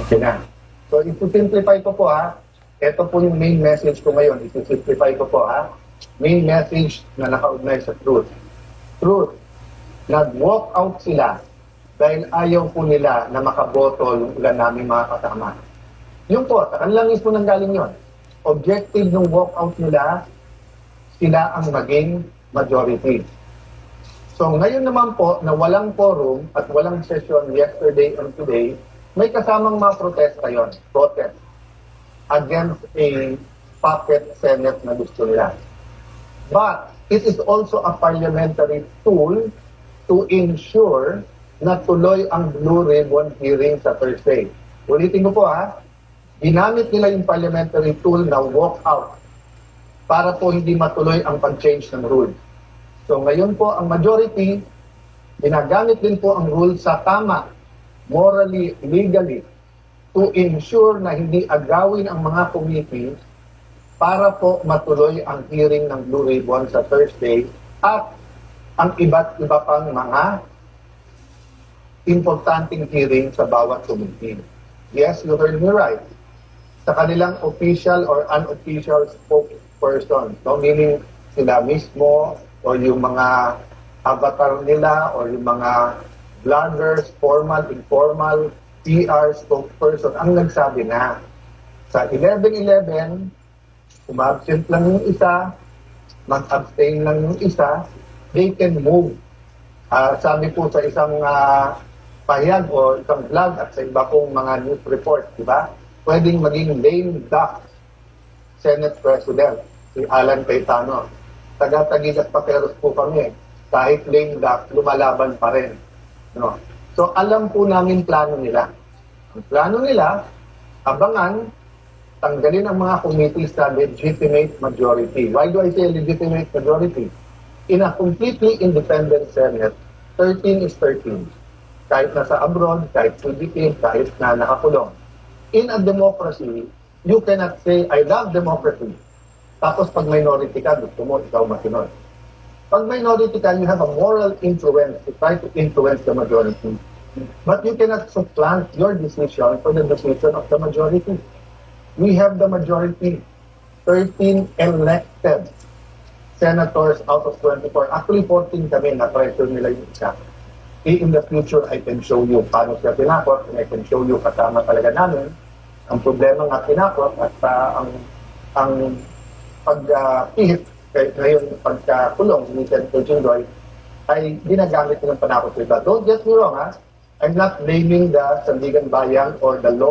Okay na. So, ito-simplify ko po ha. Ito po yung main message ko ngayon. Ito-simplify ko po ha. Main message na nakaugnay sa truth. Truth. Nag-walk out sila dahil ayaw po nila na makaboto yung ilan namin mga kasama. Yung po, sa kanilang mismo nang galing yun. Objective ng walk out nila, sila ang maging majority. So ngayon naman po na walang quorum at walang session yesterday and today, may kasamang mga protesta yon, protest against a puppet Senate na gusto nila. But it is also a parliamentary tool to ensure na tuloy ang Blue Ribbon hearing sa Thursday. Ulitin ko po ha, ginamit nila yung parliamentary tool na walk out para po hindi matuloy ang pag-change ng rule. So ngayon po ang majority, ginagamit din po ang rule sa tama, morally, legally, to ensure na hindi agawin ang mga committee para po matuloy ang hearing ng Blue Ribbon sa Thursday at ang iba't iba pang mga importanteng hearing sa bawat committee. Yes, you heard me right. Sa kanilang official or unofficial spokesperson, no? Meaning sila mismo o yung mga avatar nila o yung mga bloggers, formal, informal, PR spokesperson ang nagsabi na sa 11-11, umabsent lang yung isa, mag-abstain lang yung isa, they can move. Sabi po sa isang pahayag o isang vlog at sa iba pong mga news report, di ba? Pwedeng maging lame duck Senate President, si Alan Cayetano. Taga-Taguig at Pateros po kami. Kahit lame duck, lumalaban pa rin. No? So alam po namin plano nila. Ang plano nila, abangan, tanggalin ang mga committee sa legitimate majority. Why do I say legitimate majority? In a completely independent Senate, 13 is 13. Kahit nasa abroad, kahit fugitive, kahit na nakakulong. In a democracy, you cannot say, I love democracy. Tapos pag minority ka, gusto mo, ikaw masunod. Pag minority ka, you have a moral influence to try to influence the majority. But you cannot supplant your decision for the decision of the majority. We have the majority, 13 elected senators out of 24. Actually, 14 kami na pressure nila yung isa. In the future, I can show you paano siya tinakot and I can show you kasama talaga namin ang problema nga tinakot at ang pag-pihit ngayon pagkakulong ni Senator Jinggoy ay ginagamit ng panakot sa iba. Don't get me wrong ha, I'm not blaming the Sandigan Bayan or the law